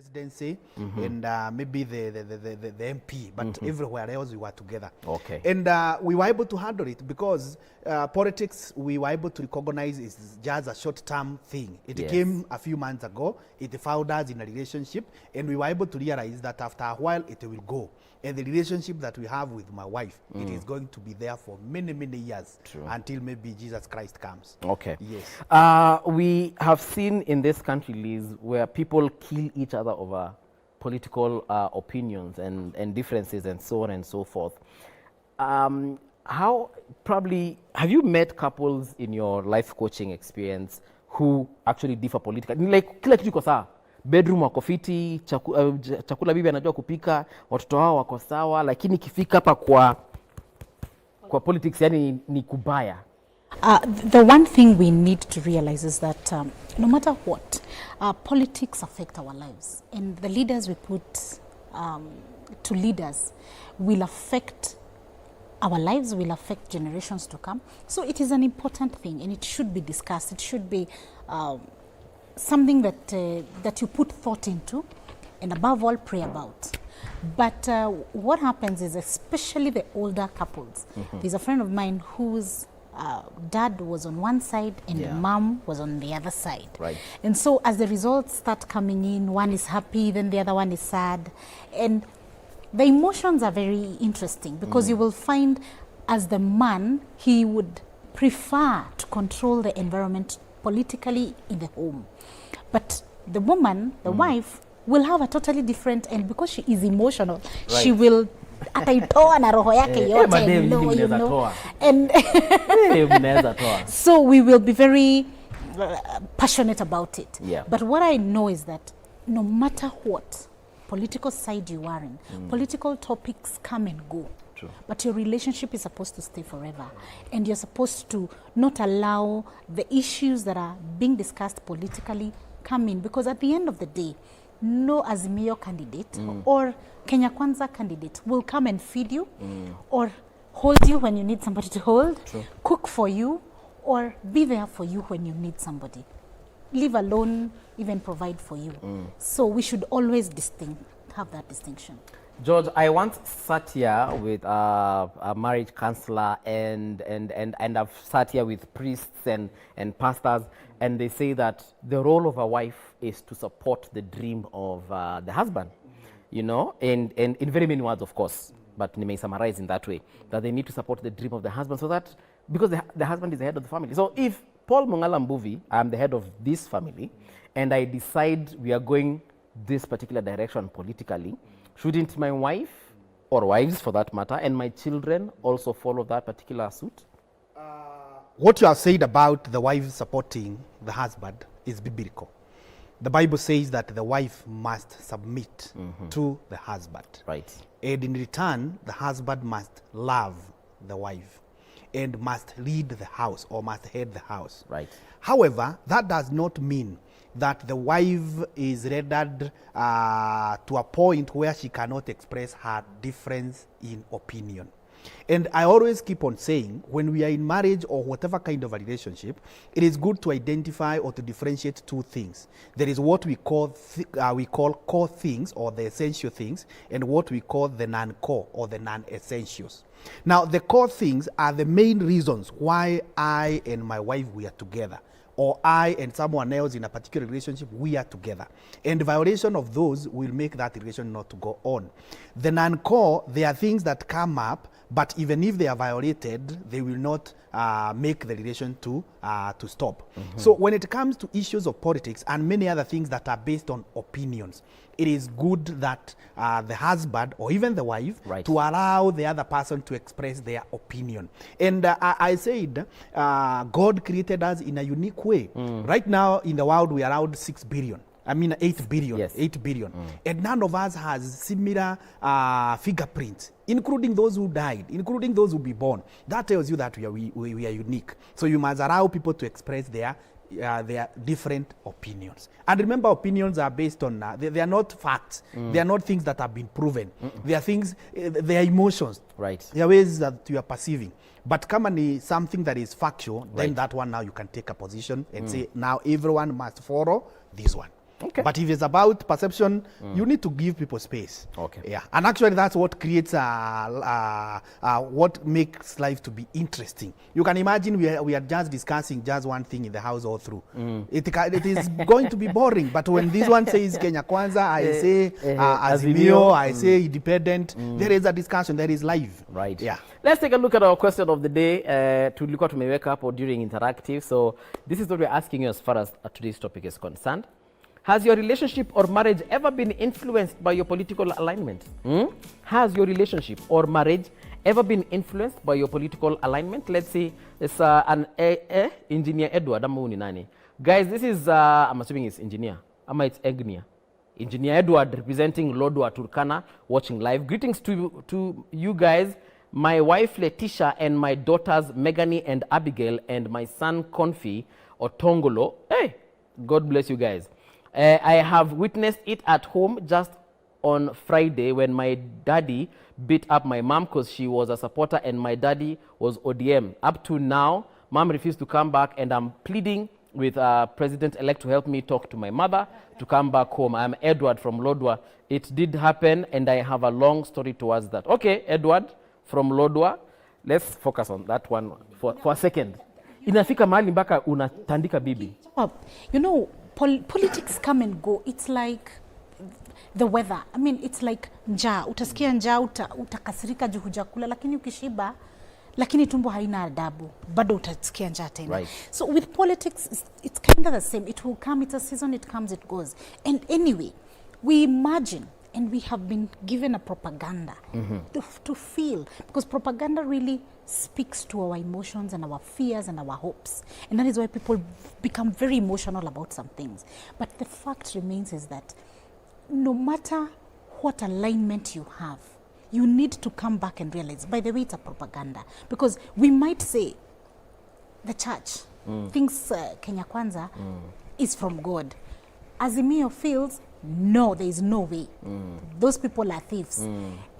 Presidency and maybe the MP, but everywhere else we were together. Okay. And we were able to handle it because politics, we were able to recognize is just a short-term thing. It Yes. came a few months ago. It found us in a relationship, and we were able to realize that after a while it will go. And the relationship that we have with my wife, it is going to be there for many, many years. True. Until maybe Jesus Christ comes. Okay. Yes. We have seen in this country, Liz, where people kill each other over political opinions and differences and so on and so forth. How probably have you met couples in your life coaching experience who actually differ politically? Like kila kitu iko sawa. Bedroom wako fiti, chakula bibi anajua kupika, watoto wao wako sawa, lakini ikifika hapa kwa politics yani ni kubaya. The one thing we need to realize is that no matter what, politics affect our lives. And the leaders we put to leaders will affect our lives, will affect generations to come. So it is an important thing and it should be discussed. It should be something that you put thought into and above all pray about. But what happens is, especially the older couples, there's a friend of mine whose dad was on one side and the mom was on the other side. Right. And so as the results start coming in, one is happy, then the other one is sad. And the emotions are very interesting because you will find as the man, he would prefer to control the environment politically in the home. But the woman, the wife, will have a totally different, and because she is emotional, she will ataitoa na roho yake yote, and so we will be very passionate about it. Yeah. But what I know is that no matter what political side you are in, political topics come and go. True. But your relationship is supposed to stay forever. And you're supposed to not allow the issues that are being discussed politically come in. Because at the end of the day, no Azimio candidate or Kenya Kwanza candidate will come and feed you or hold you when you need somebody to hold, cook for you, or be there for you when you need somebody. Leave alone, even provide for you. So we should always have that distinction. George, I once sat here with a marriage counselor and I've sat here with priests and pastors, and they say that the role of a wife is to support the dream of the husband, you know, and in very many words, of course, but they may summarize in that way, that they need to support the dream of the husband so that, because the husband is the head of the family. So if Paul Mongala Mbuvi, I'm the head of this family, and I decide we are going this particular direction politically, shouldn't my wife, or wives for that matter, and my children also follow that particular suit? What you have said about the wife supporting the husband is biblical. The Bible says that the wife must submit to the husband. Right. And in return, the husband must love the wife and must lead the house or must head the house. Right. However, that does not mean that the wife is rendered to a point where she cannot express her difference in opinion. And I always keep on saying, when we are in marriage or whatever kind of a relationship, it is good to identify or to differentiate two things. There is what we call core things or the essential things, and what we call the non-core or the non-essentials. Now, the core things are the main reasons why I and my wife, we are together, or I and someone else in a particular relationship, we are together. And the violation of those will make that relation not to go on. The non-core, there are things that come up, but even if they are violated, they will not make the relation to stop. So when it comes to issues of politics and many other things that are based on opinions, it is good that the husband or even the wife to allow the other person to express their opinion. And I said, God created us in a unique way. Right now in the world, we are around 6 billion. I mean 8 billion, Yes. 8 billion. And none of us has similar fingerprints, including those who died, including those who be born. That tells you that we are unique. So you must allow people to express their different opinions. And remember, opinions are based on, they are not facts. They are not things that have been proven. They are things, they are emotions. Right. They are ways that you are perceiving. But come on, something that is factual, then that one now you can take a position and say, now everyone must follow this one. Okay. But if it's about perception, you need to give people space. Okay. Yeah, and actually that's what creates what makes life to be interesting. You can imagine we are just discussing just one thing in the house all through. It is going to be boring. But when this one says Kenya Kwanza, I say Azimio, I say Independent, there is a discussion, there is live. Right. Yeah. Let's take a look at our question of the day. Tulikuwa tumeweka hapo during interactive. So this is what we're asking you as far as today's topic is concerned. Has your relationship or marriage ever been influenced by your political alignment? Has your relationship or marriage ever been influenced by your political alignment? Let's see, it's an engineer Edward. Nani? Guys, this is, I'm assuming it's engineer. It's engineer. Engineer Edward representing Lodwar Turkana, watching live. Greetings to you guys. My wife Letitia and my daughters Megani and Abigail and my son Konfi Otongolo. Hey, God bless you guys. I have witnessed it at home just on Friday when my daddy beat up my mom because she was a supporter and my daddy was ODM. Up to now, mom refused to come back and I'm pleading with President-elect to help me talk to my mother to come back home. I'm Edward from Lodwar. It did happen and I have a long story towards that. Okay, Edward from Lodwar, let's focus on that one for a second. Inafika mahali mpaka unatandika bibi. You know, politics come and go. It's like the weather. I mean, it's like njaa. Utasikia njaa, utakasirika juu hujakula, lakini ukishiba, lakini tumbo haina adabu, bado utasikia njaa tena. Right. So with politics, it's kind of the same. It will come, it's a season, it comes, it goes. And anyway, we imagine, and we have been given a propaganda to feel, because propaganda really speaks to our emotions and our fears and our hopes. And that is why people become very emotional about some things. But the fact remains is that no matter what alignment you have, you need to come back and realize, by the way, it's a propaganda. Because we might say, the church thinks Kenya Kwanza is from God. Azimio feels, no, there is no way. Those people are thieves.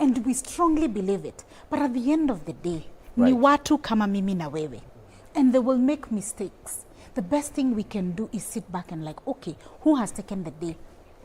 And we strongly believe it. But at the end of the day, ni watu kama mimi na wewe. And they will make mistakes. The best thing we can do is sit back and like, okay, who has taken the day?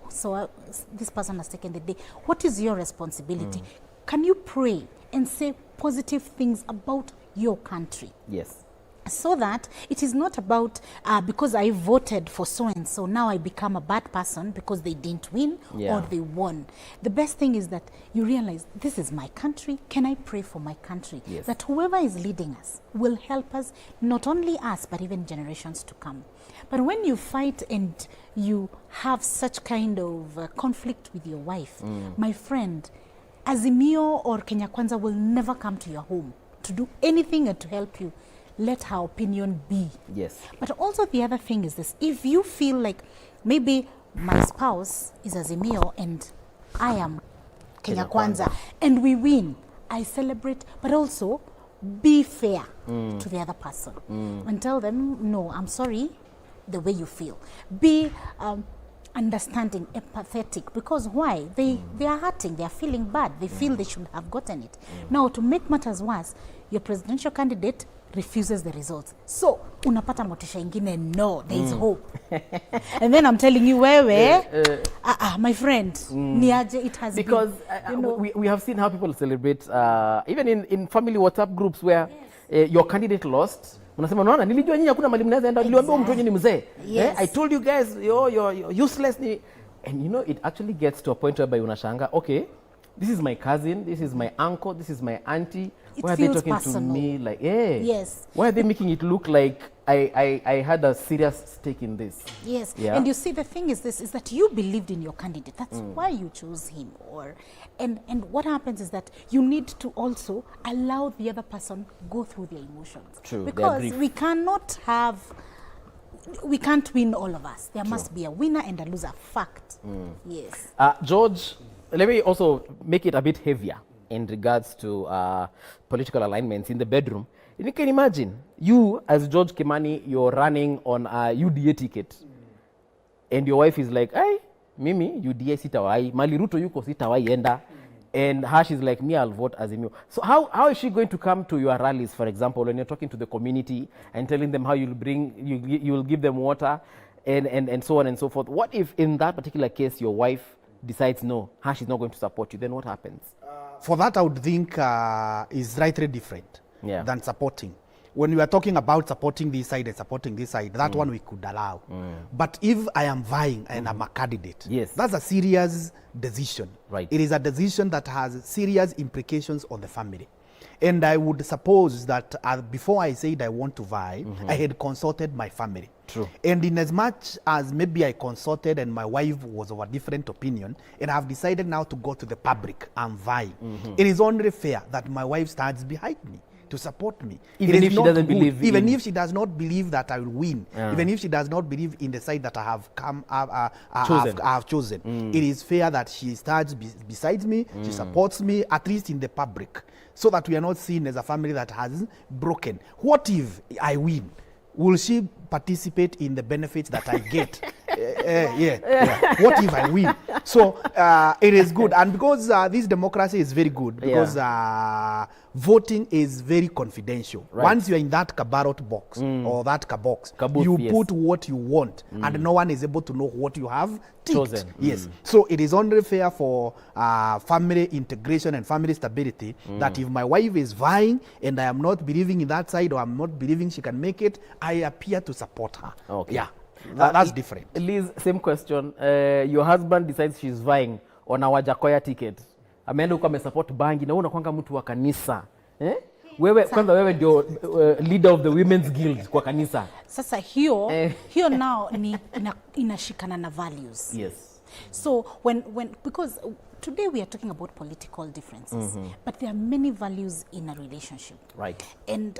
So this person has taken the day. What is your responsibility? Can you pray and say positive things about your country? Yes. So that it is not about because I voted for so-and-so, now I become a bad person because they didn't win or they won. The best thing is that you realize, this is my country. Can I pray for my country? Yes. That whoever is leading us will help us, not only us, but even generations to come. But when you fight and you have such kind of conflict with your wife, my friend, Azimio or Kenya Kwanza will never come to your home to do anything and to help you. Let her opinion be. Yes. But also the other thing is this. If you feel like maybe my spouse is Azimio and I am Kenya Kwanza and we win, I celebrate, but also be fair to the other person and tell them, no, I'm sorry, the way you feel. Be understanding, empathetic, because why? They are hurting, they are feeling bad, they feel they should have gotten it. Now, to make matters worse, your presidential candidate refuses the results. So, unapata motisha ingine, no, there is hope. And then I'm telling you, my friend, niaje, it has because been, you know, we have seen how people celebrate, even in family WhatsApp groups where your candidate lost. Unasema unaona nilijua nyinyi hakuna mwalimu naweza enda, niliwaambia mtu ni mzee. I told you guys you're useless. And you know, it actually gets to a point whereby unashanga, okay, this is my cousin, this is my uncle, this is my auntie. Why are they talking personal to me like, yes. Why are they making it look like I had a serious stake in this? Yes. And you see, the thing is this, is that you believed in your candidate. That's why you chose him. And what happens is that you need to also allow the other person go through their emotions. True. Because we can't win all of us. There must be a winner and a loser. Fact. Yes. George, let me also make it a bit heavier in regards to political alignments in the bedroom. You can imagine, you as George Kimani, you're running on a UDA ticket, and your wife is like, "Hey, Mimi, UDA sitawai, Mali Ruto yuko sitawai enda," and Hash is like, "Me, I'll vote Azimio." So how is she going to come to your rallies, for example, when you're talking to the community and telling them how you'll give them water? and so on and so forth. What if in that particular case your wife decides no, she's not going to support you? Then what happens? For that, I would think is slightly different than supporting. When we are talking about supporting this side and supporting this side, that one we could allow. But if I am vying and I'm a candidate, that's a serious decision. Right. It is a decision that has serious implications on the family. And I would suppose that before I said I want to vie, I had consulted my family. True. And in as much as maybe I consulted and my wife was of a different opinion, and I've decided now to go to the public and vie, it is only fair that my wife stands behind me to support me. Even if she doesn't believe even if she does not believe that I will win, even if she does not believe in the side that I have chosen, it is fair that she stands beside me, she supports me, at least in the public, so that we are not seen as a family that has broken. What if I win? Will she participate in the benefits that I get? What if I win? So it is good. And because this democracy is very good, because voting is very confidential. Right. Once you're in that ballot box or that box, you put what you want, and no one is able to know what you have chosen. Yes. So it is only fair for family integration and family stability that if my wife is vying and I am not believing in that side or I'm not believing she can make it, I appear to support her. Okay. Yeah. That's different. Liz, same question. Your husband decides she's vying on a Wajakoya ticket. Ameenda huko amesupport bangi na wewe unakuanga mtu wa kanisa. Wewe kwanza wewe ndio leader of the women's guild kwa kanisa. Sasa hiyo now ni inashikana na values. Yes. So when because today we are talking about political differences, but there are many values in a relationship. Right. And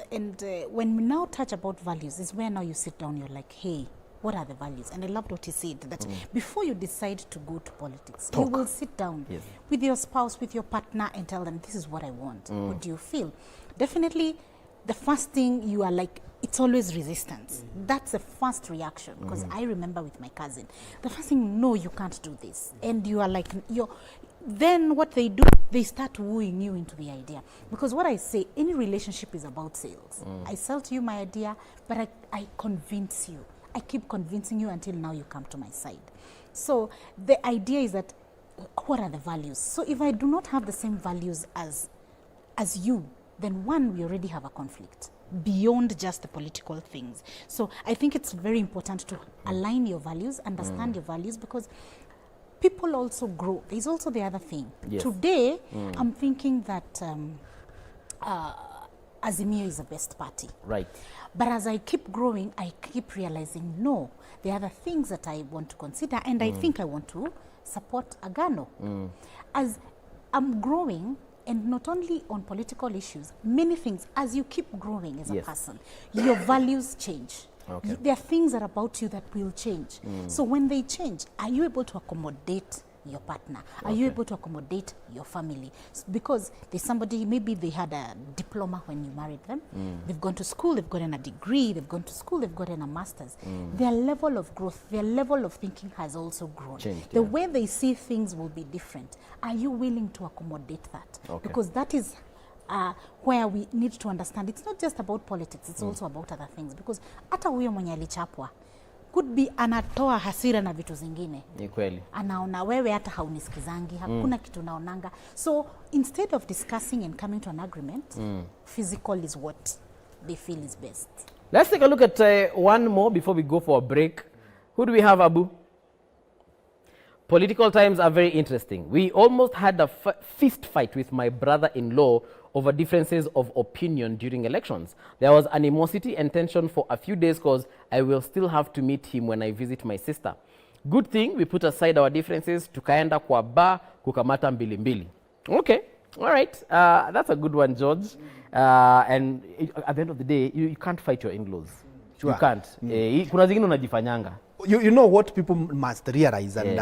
when we now touch about values, is where now you sit down, you're like, hey, what are the values? And I loved what he said, that before you decide to go to politics, you will sit down with your spouse, with your partner, and tell them, this is what I want. What do you feel? Definitely, the first thing you are like, it's always resistance. That's the first reaction. Because I remember with my cousin, the first thing, no, you can't do this. And you are like, then what they do, they start wooing you into the idea. Because what I say, any relationship is about sales. I sell to you my idea, but I convince you. I keep convincing you until now you come to my side. So the idea is that, what are the values? So if I do not have the same values as you, then one, we already have a conflict beyond just the political things. So I think it's very important to align your values, understand your values, because people also grow. There's also the other thing. Yes. Today, I'm thinking that Azimio is the best party. Right. But as I keep growing, I keep realizing, no, there are other things that I want to consider, and I think I want to support Agano. As I'm growing, and not only on political issues, many things, as you keep growing as a person, your values change. Okay. There are things that are about you that will change. So when they change, are you able to accommodate your partner? Are you able to accommodate your family? Because there's somebody, maybe they had a diploma when you married them. They've gone to school, they've gotten a degree, they've gone to school, they've gotten a master's. Their level of growth, their level of thinking has also grown. Changed, the way they see things will be different. Are you willing to accommodate that? Okay. Because that is where we need to understand. It's not just about politics, it's also about other things. Because hata huyo mwenye alichapwa could be anatoa hasira na vitu zingine. Ni kweli. Anaona wewe hata haunisikizangi, hakuna kitu naonanga. So instead of discussing and coming to an agreement, physical is what they feel is best. Let's take a look at one more before we go for a break. Who do we have, Abu? Political times are very interesting. We almost had a fist fight with my brother-in-law over differences of opinion during elections. There was animosity and tension for a few days because I will still have to meet him when I visit my sister. Good thing we put aside our differences, tukaenda kwa bar kukamata mbili mbili. Okay, all right. That's a good one, George. And at the end of the day, you can't fight your in-laws. Sure. You can't. Kuna zingine unajifanyanga. You know what people must realize, and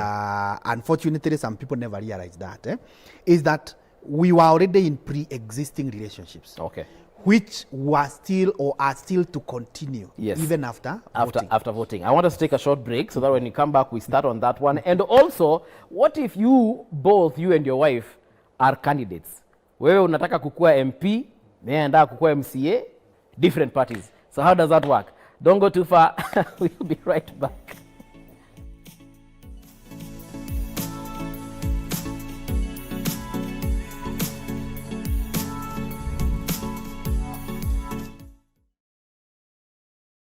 unfortunately some people never realize that, is that we were already in pre-existing relationships. Okay. Which were still or are still to continue, even after voting. After voting. I want us to take a short break so that when we come back, we start on that one. And also, what if you and your wife, are candidates? Wewe unataka kukua MP, naye anataka kukua MCA, different parties. So how does that work? Don't go too far. We'll be right back.